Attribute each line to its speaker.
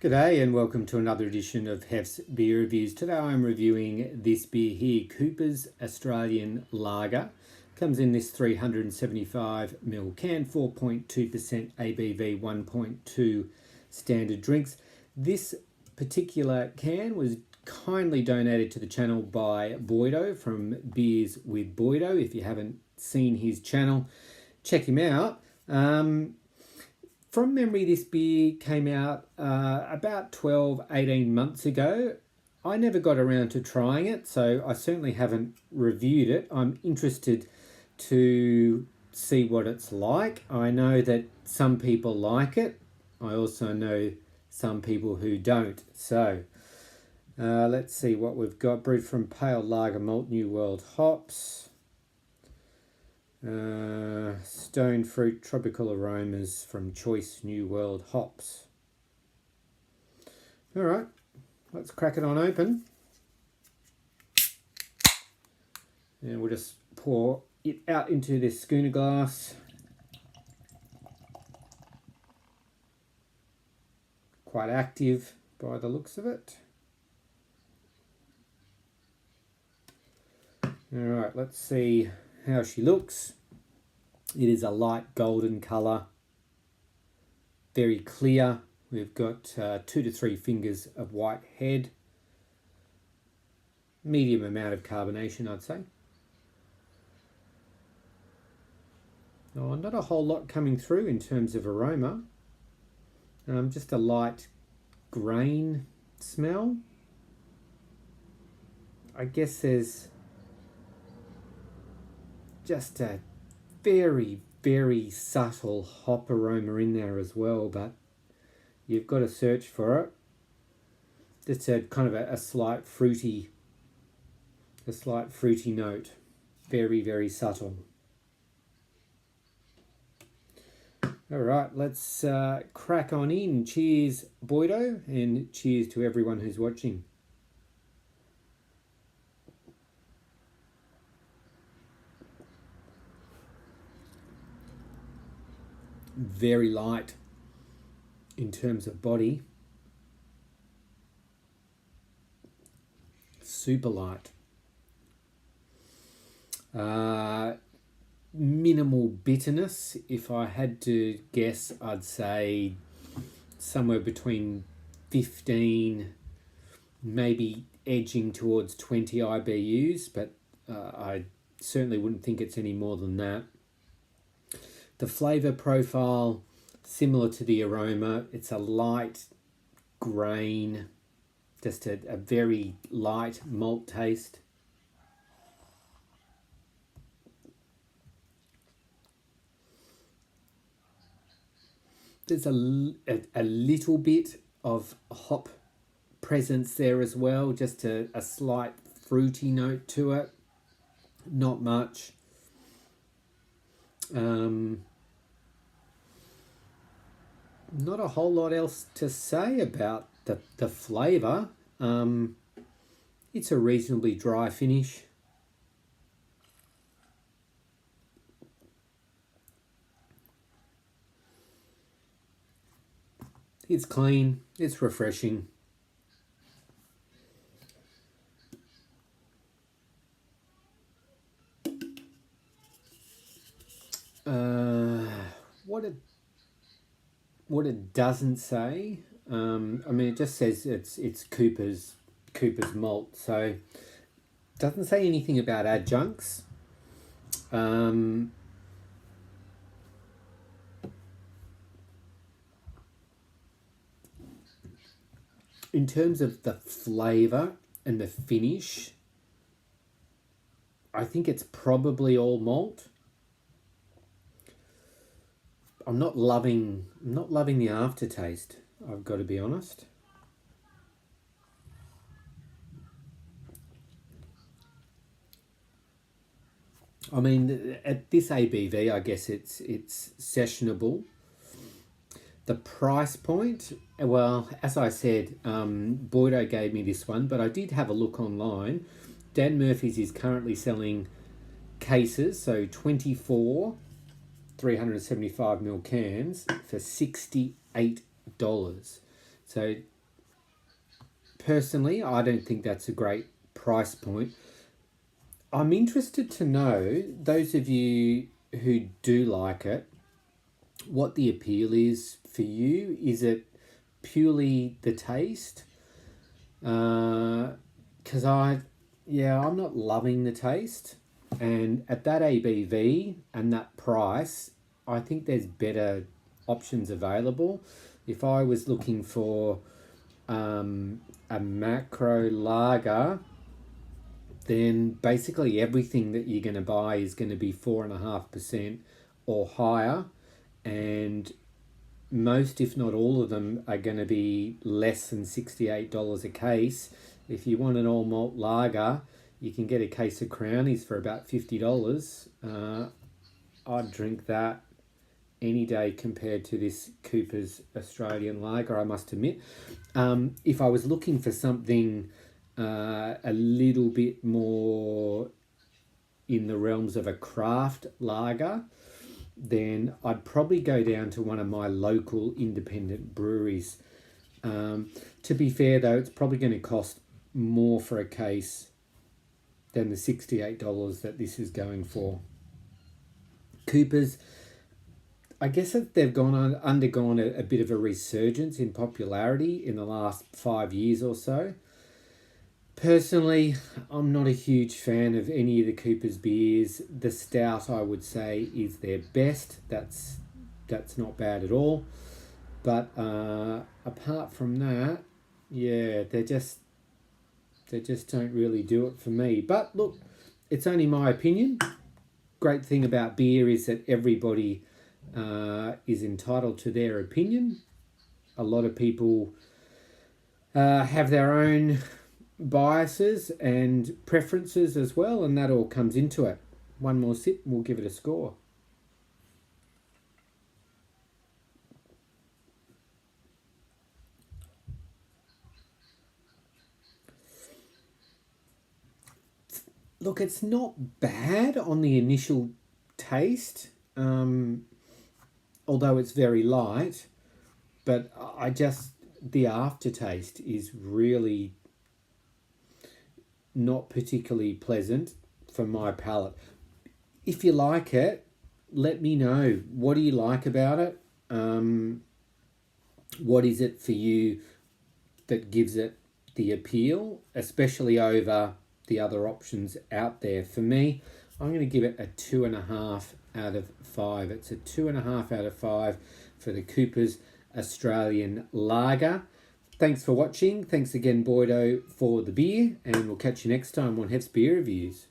Speaker 1: G'day and welcome to another edition of Hef's Beer Reviews. Today I'm reviewing this beer here, Cooper's Australian Lager. Comes in this 375ml can, 4.2% ABV, 1.2 standard drinks. This particular can was kindly donated to the channel by Boydo from Beers with Boydo. If you haven't seen his channel, check him out. From memory, this beer came out about 18 months ago. I never got around to trying it, so I certainly haven't reviewed it. I'm interested to see what it's like. I know that some people like it. I also know some people who don't. So let's see what we've got. Brewed from pale lager malt, New World hops. Stone fruit, tropical aromas from choice New World hops. All right, let's crack it on open. And we'll just pour it out into this schooner glass. Quite active by the looks of it. All right, let's see how she looks. It is a light golden colour, very clear. We've got 2 to 3 fingers of white head, medium amount of carbonation, I'd say. Not a whole lot coming through in terms of aroma, just a light grain smell. I guess there's just a very, very subtle hop aroma in there as well, but you've got to search for it. Just a kind of a slight fruity note. Very, very subtle. All right, let's crack on in. Cheers, Boydo, and cheers to everyone who's watching. Very light in terms of body. Super light. Minimal bitterness. If I had to guess, I'd say somewhere between 15, maybe edging towards 20 IBUs, but I certainly wouldn't think it's any more than that. The flavour profile, similar to the aroma, it's a light grain, just a very light malt taste. There's a little bit of hop presence there as well, just a slight fruity note to it, not much. Not a whole lot else to say about the flavour. It's a reasonably dry finish. It's clean, it's refreshing. What it doesn't say, I mean, it just says it's Cooper's malt, so it doesn't say anything about adjuncts. In terms of the flavour and the finish, I think it's probably all malt. I'm not loving the aftertaste, I've got to be honest. I mean, at this ABV, I guess it's sessionable. The price point, well, as I said, Boydo gave me this one, but I did have a look online. Dan Murphy's is currently selling cases, so 24 375ml cans for $68. So So personally, I don't think that's a great price point. I'm interested to know, those of you who do like it, what the appeal is for you. Is it purely the taste? Because I'm not loving the taste. And at that ABV and that price, I think there's better options available. If I was looking for a macro lager, then basically everything that you're going to buy is going to be 4.5% or higher, and most, if not all of them, are going to be less than $68 a case. If you want an all malt lager, you can get a case of Crownies for about $50. I'd drink that any day compared to this Cooper's Australian lager, I must admit. If I was looking for something a little bit more in the realms of a craft lager, then I'd probably go down to one of my local independent breweries. To be fair though, it's probably going to cost more for a case than the $68 that this is going for. Cooper's, I guess that they've undergone a bit of a resurgence in popularity in the last 5 years or so. Personally, I'm not a huge fan of any of the Cooper's beers. The stout, I would say, is their best. That's not bad at all. But apart from that, yeah, they just don't really do it for me. But look, it's only my opinion. Great thing about beer is that everybody is entitled to their opinion. A lot of people have their own biases and preferences as well, and that all comes into it. One more sip, we'll give it a score. Look, it's not bad on the initial taste, although it's very light, but the aftertaste is really not particularly pleasant for my palate. If you like it, let me know. What do you like about it? What is it for you that gives it the appeal, especially over the other options out there? For me, I'm going to give it a 2.5 out of 5. It's a 2.5 out of 5 for the Cooper's Australian Lager. Thanks for watching. Thanks again, Boydo, for the beer, and we'll catch you next time on Hef's Beer Reviews.